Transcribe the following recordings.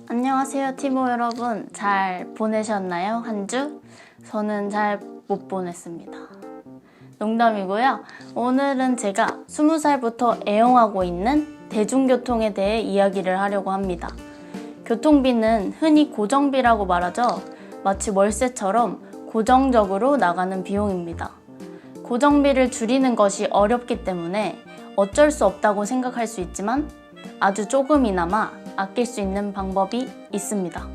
안녕하세요, 티모 여러분. 잘 보내셨나요? 한 주? 저는 잘 못 보냈습니다. 농담이고요. 오늘은 제가 20살부터 애용하고 있는 대중교통에 대해 이야기를 하려고 합니다. 교통비는 흔히 고정비라고 말하죠. 마치 월세처럼 고정적으로 나가는 비용입니다. 고정비를 줄이는 것이 어렵기 때문에 어쩔 수 없다고 생각할 수 있지만 아주 조금이나마 아낄 수 있는 방법이 있습니다.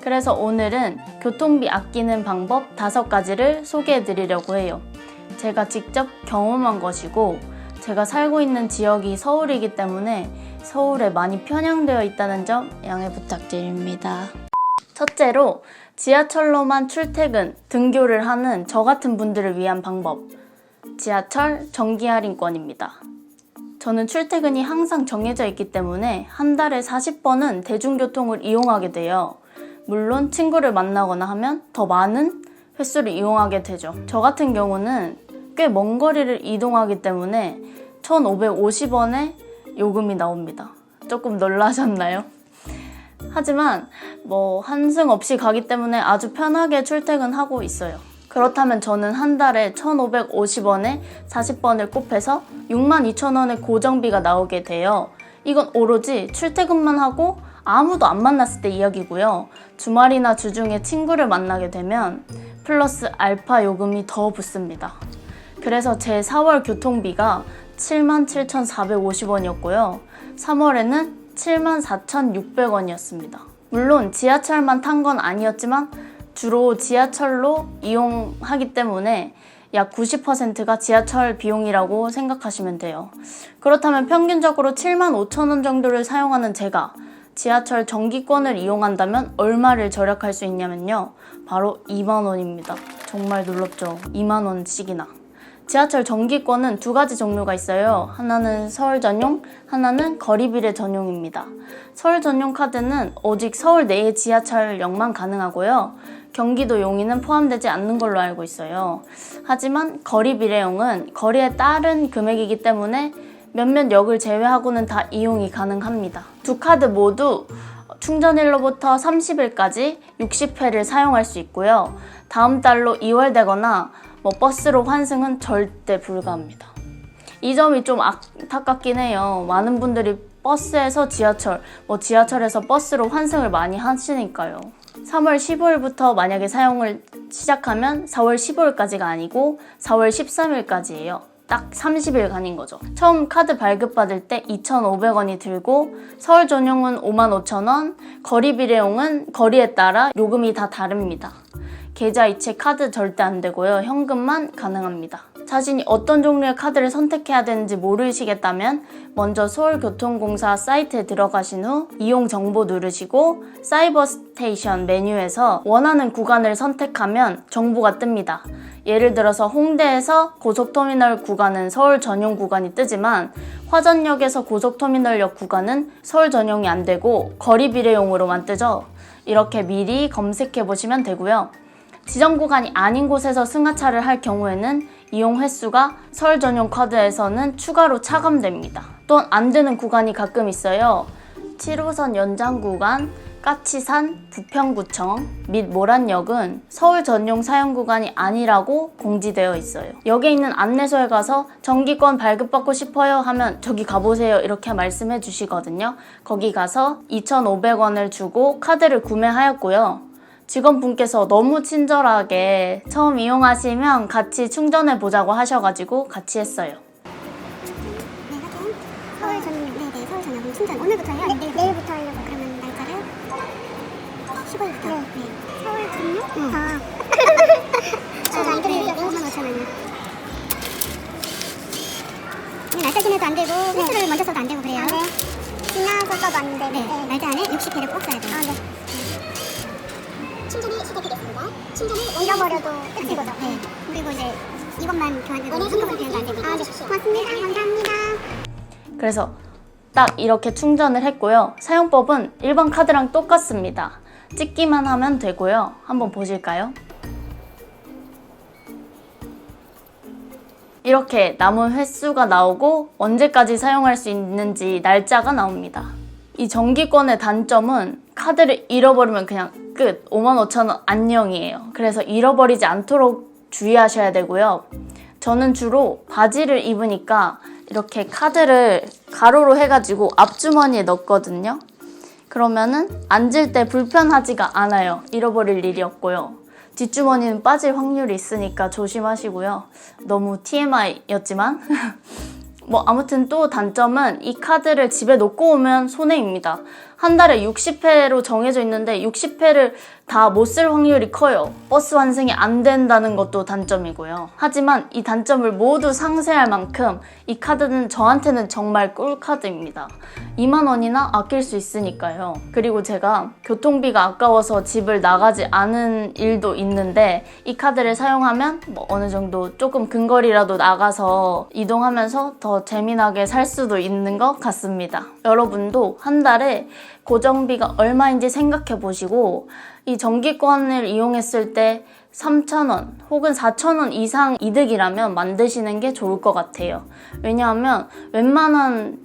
그래서 오늘은 교통비 아끼는 방법 5가지를 소개해 드리려고 해요. 제가 직접 경험한 것이고 제가 살고 있는 지역이 서울이기 때문에 서울에 많이 편향되어 있다는 점 양해 부탁드립니다. 첫째로 지하철로만 출퇴근, 등교를 하는 저 같은 분들을 위한 방법, 지하철 정기 할인권입니다. 저는 출퇴근이 항상 정해져 있기 때문에 한 달에 40번은 대중교통을 이용하게 돼요. 물론 친구를 만나거나 하면 더 많은 횟수를 이용하게 되죠. 저 같은 경우는 꽤 먼 거리를 이동하기 때문에 1,550원의 요금이 나옵니다. 조금 놀라셨나요? 하지만 한승 없이 가기 때문에 아주 편하게 출퇴근하고 있어요. 그렇다면 저는 한 달에 1,550원에 40번을 곱해서 62,000원의 고정비가 나오게 돼요. 이건 오로지 출퇴근만 하고 아무도 안 만났을 때 이야기고요. 주말이나 주중에 친구를 만나게 되면 플러스 알파 요금이 더 붙습니다. 그래서 제 4월 교통비가 77,450원이었고요. 3월에는 74,600원이었습니다. 물론 지하철만 탄 건 아니었지만 주로 지하철로 이용하기 때문에 약 90%가 지하철 비용이라고 생각하시면 돼요. 그렇다면 평균적으로 75,000원 정도를 사용하는 제가 지하철 정기권을 이용한다면 얼마를 절약할 수 있냐면요. 바로 2만원입니다. 정말 놀랍죠? 2만원씩이나. 지하철 정기권은 2가지 종류가 있어요. 하나는 서울 전용, 하나는 거리비례 전용입니다. 서울 전용 카드는 오직 서울 내의 지하철역만 가능하고요. 경기도 용인은 포함되지 않는 걸로 알고 있어요. 하지만 거리비례용은 거리에 따른 금액이기 때문에 몇몇 역을 제외하고는 다 이용이 가능합니다. 2 카드 모두 충전일로부터 30일까지 60회를 사용할 수 있고요. 다음 달로 2월 되거나 버스로 환승은 절대 불가합니다. 이 점이 좀 안타깝긴 해요. 많은 분들이 버스에서 지하철, 지하철에서 버스로 환승을 많이 하시니까요. 3월 15일부터 만약에 사용을 시작하면 4월 15일까지가 아니고 4월 13일까지예요. 딱 30일간인 거죠. 처음 카드 발급받을 때 2,500원이 들고 서울 전용은 55,000원, 거리비례용은 거리에 따라 요금이 다 다릅니다. 계좌 이체 카드 절대 안 되고요. 현금만 가능합니다. 자신이 어떤 종류의 카드를 선택해야 되는지 모르시겠다면 먼저 서울교통공사 사이트에 들어가신 후 이용 정보 누르시고 사이버 스테이션 메뉴에서 원하는 구간을 선택하면 정보가 뜹니다. 예를 들어서 홍대에서 고속터미널 구간은 서울 전용 구간이 뜨지만 화전역에서 고속터미널역 구간은 서울 전용이 안 되고 거리비례용으로만 뜨죠. 이렇게 미리 검색해 보시면 되고요. 지정 구간이 아닌 곳에서 승하차를 할 경우에는 이용 횟수가 서울 전용 카드에서는 추가로 차감됩니다. 또한 안 되는 구간이 가끔 있어요. 7호선 연장 구간, 까치산, 부평구청 및 모란역은 서울 전용 사용 구간이 아니라고 공지되어 있어요. 여기에 있는 안내소에 가서 정기권 발급받고 싶어요 하면 저기 가보세요 이렇게 말씀해 주시거든요. 거기 가서 2,500원을 주고 카드를 구매하였고요. 직원분께서 너무 친절하게 처음 이용하시면 같이 충전해 보자고 하셔가지고 같이 했어요. 네, 하긴 서울 전용, 서울 전용 충전 오늘부터요? 내일부터 하려고. 그러면 날짜를 15일부터. 네. 서울 전용? 저 인터넷 55,000원이요. 날짜 지내도 안 되고 횟수를 먼저 써도 안 되고 그래요. 네. 지나서 써도 안 되고. 네. 날짜 안에 60회를 꼭 써야 돼요. 네. 충전이 시작되겠습니다. 충전을 잃어버려도 끝인 거죠. 네. 그리고 이제 이것만 교환해도 한꺼번에 교환도 안 되고. 네. 고맙습니다. 감사합니다. 그래서 딱 이렇게 충전을 했고요. 사용법은 일반 카드랑 똑같습니다. 찍기만 하면 되고요. 한번 보실까요? 이렇게 남은 횟수가 나오고 언제까지 사용할 수 있는지 날짜가 나옵니다. 이 정기권의 단점은 카드를 잃어버리면 그냥 끝. 55,000원 안녕이에요. 그래서 잃어버리지 않도록 주의하셔야 되고요. 저는 주로 바지를 입으니까 이렇게 카드를 가로로 해가지고 앞주머니에 넣거든요. 그러면은 앉을 때 불편하지가 않아요. 잃어버릴 일이 없고요. 뒷주머니는 빠질 확률이 있으니까 조심하시고요. 너무 TMI였지만 뭐 아무튼 또 단점은 이 카드를 집에 놓고 오면 손해입니다. 한 달에 60회로 정해져 있는데 60회를 다 못 쓸 확률이 커요. 버스 환승이 안 된다는 것도 단점이고요. 하지만 이 단점을 모두 상쇄할 만큼 이 카드는 저한테는 정말 꿀카드입니다. 2만 원이나 아낄 수 있으니까요. 그리고 제가 교통비가 아까워서 집을 나가지 않은 일도 있는데 이 카드를 사용하면 뭐 어느 정도 조금 근거리라도 나가서 이동하면서 더 재미나게 살 수도 있는 것 같습니다. 여러분도 한 달에 고정비가 얼마인지 생각해 보시고 이 정기권을 이용했을 때 3,000원 혹은 4,000원 이상 이득이라면 만드시는 게 좋을 것 같아요. 왜냐하면 웬만한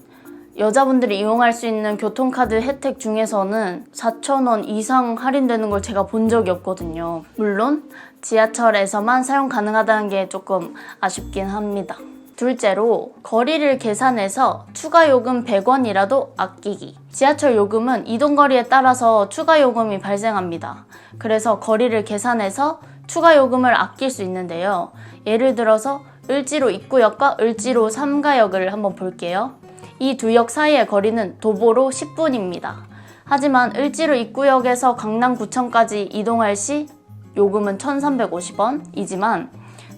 여자분들이 이용할 수 있는 교통카드 혜택 중에서는 4,000원 이상 할인되는 걸 제가 본 적이 없거든요. 물론 지하철에서만 사용 가능하다는 게 조금 아쉽긴 합니다. 둘째로 거리를 계산해서 추가 요금 100원이라도 아끼기. 지하철 요금은 이동거리에 따라서 추가 요금이 발생합니다. 그래서 거리를 계산해서 추가 요금을 아낄 수 있는데요. 예를 들어서 을지로 입구역과 을지로 3가역을 한번 볼게요. 이 두 역 사이의 거리는 도보로 10분입니다. 하지만 을지로 입구역에서 강남구청까지 이동할 시 요금은 1,350원이지만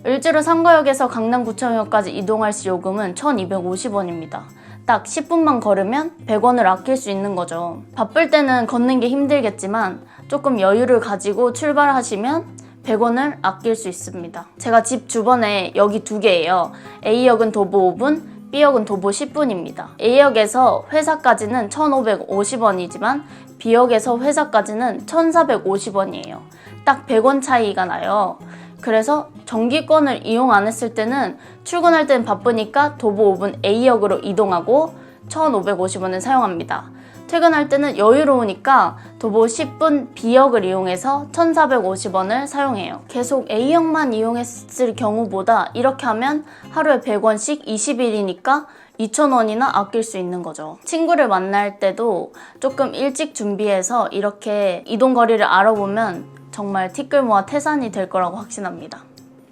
을지로 3가역에서 강남구청역까지 이동할 시 요금은 1,250원입니다. 딱 10분만 걸으면 100원을 아낄 수 있는 거죠. 바쁠 때는 걷는 게 힘들겠지만 조금 여유를 가지고 출발하시면 100원을 아낄 수 있습니다. 제가 집 주변에 역이 두 개예요. A역은 도보 5분, B역은 도보 10분입니다. A역에서 회사까지는 1,550원이지만 B역에서 회사까지는 1,450원이에요. 딱 100원 차이가 나요. 그래서 정기권을 이용 안 했을 때는 출근할 때는 바쁘니까 도보 5분 A역으로 이동하고 1,550원을 사용합니다. 퇴근할 때는 여유로우니까 도보 10분 B역을 이용해서 1,450원을 사용해요. 계속 A역만 이용했을 경우보다 이렇게 하면 하루에 100원씩 20일이니까 2,000원이나 아낄 수 있는 거죠. 친구를 만날 때도 조금 일찍 준비해서 이렇게 이동거리를 알아보면 정말 티끌모아 태산이 될 거라고 확신합니다.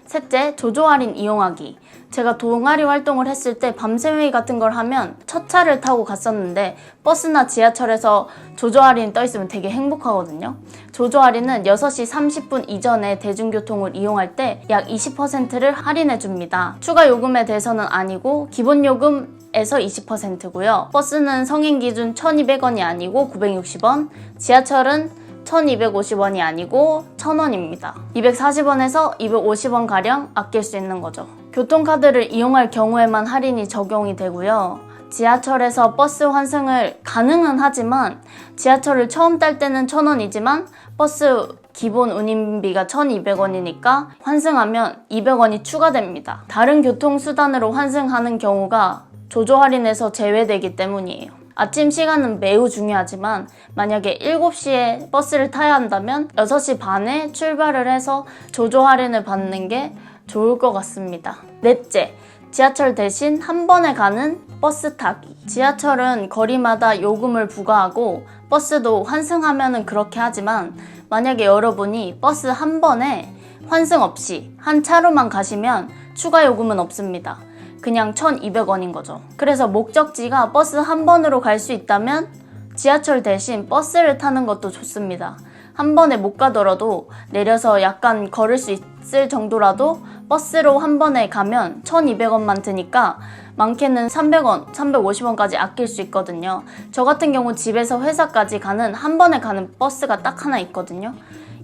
셋째, 조조 할인 이용하기. 제가 동아리 활동을 했을 때 밤새 회의 같은 걸 하면 첫 차를 타고 갔었는데 버스나 지하철에서 조조 할인 떠있으면 되게 행복하거든요. 조조 할인은 6시 30분 이전에 대중교통을 이용할 때 약 20%를 할인해 줍니다. 추가 요금에 대해서는 아니고 기본 요금에서 20%고요. 버스는 성인 기준 1,200원이 아니고 960원, 지하철은 1,250원이 아니고 1,000원입니다. 240원에서 250원가량 아낄 수 있는 거죠. 교통카드를 이용할 경우에만 할인이 적용이 되고요. 지하철에서 버스 환승을 가능은 하지만 지하철을 처음 딸 때는 1,000원이지만 버스 기본 운임비가 1,200원이니까 환승하면 200원이 추가됩니다. 다른 교통수단으로 환승하는 경우가 조조 할인에서 제외되기 때문이에요. 아침 시간은 매우 중요하지만 만약에 7시에 버스를 타야 한다면 6시 반에 출발을 해서 조조 할인을 받는 게 좋을 것 같습니다. 넷째, 지하철 대신 한 번에 가는 버스 타기. 지하철은 거리마다 요금을 부과하고 버스도 환승하면은 그렇게 하지만 만약에 여러분이 버스 한 번에 환승 없이 한 차로만 가시면 추가 요금은 없습니다. 그냥 1,200원인 거죠. 그래서 목적지가 버스 한 번으로 갈 수 있다면 지하철 대신 버스를 타는 것도 좋습니다. 한 번에 못 가더라도 내려서 약간 걸을 수 있을 정도라도 버스로 한 번에 가면 1,200원만 드니까 많게는 300원, 350원까지 아낄 수 있거든요. 저 같은 경우 집에서 회사까지 가는 한 번에 가는 버스가 딱 하나 있거든요.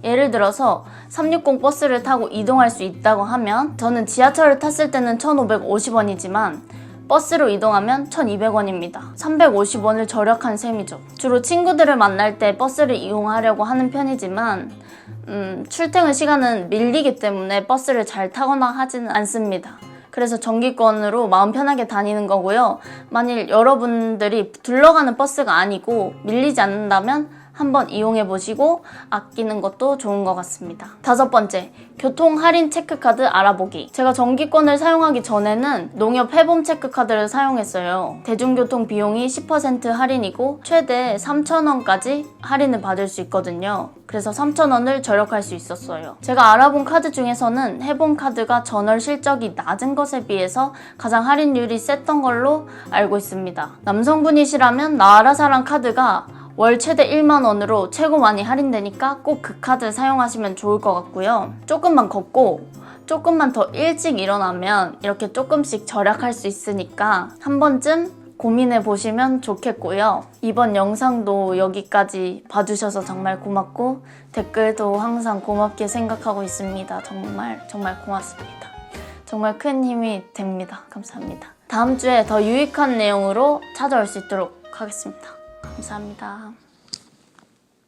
예를 들어서 360 버스를 타고 이동할 수 있다고 하면 저는 지하철을 탔을 때는 1,550원이지만 버스로 이동하면 1,200원입니다. 350원을 절약한 셈이죠. 주로 친구들을 만날 때 버스를 이용하려고 하는 편이지만 출퇴근 시간은 밀리기 때문에 버스를 잘 타거나 하지는 않습니다. 그래서 정기권으로 마음 편하게 다니는 거고요. 만일 여러분들이 둘러가는 버스가 아니고 밀리지 않는다면 한번 이용해 보시고 아끼는 것도 좋은 것 같습니다. 5번째, 교통 할인 체크카드 알아보기. 제가 정기권을 사용하기 전에는 농협 해봄 체크카드를 사용했어요. 대중교통 비용이 10% 할인이고 최대 3,000원까지 할인을 받을 수 있거든요. 그래서 3,000원을 절약할 수 있었어요. 제가 알아본 카드 중에서는 해봄 카드가 전월 실적이 낮은 것에 비해서 가장 할인율이 셌던 걸로 알고 있습니다. 남성분이시라면 나라사랑 카드가 월 최대 1만 원으로 최고 많이 할인되니까 꼭 그 카드 사용하시면 좋을 것 같고요. 조금만 걷고 조금만 더 일찍 일어나면 이렇게 조금씩 절약할 수 있으니까 한 번쯤 고민해 보시면 좋겠고요. 이번 영상도 여기까지 봐주셔서 정말 고맙고 댓글도 항상 고맙게 생각하고 있습니다. 정말 고맙습니다. 정말 큰 힘이 됩니다. 감사합니다. 다음 주에 더 유익한 내용으로 찾아올 수 있도록 하겠습니다. 감사합니다.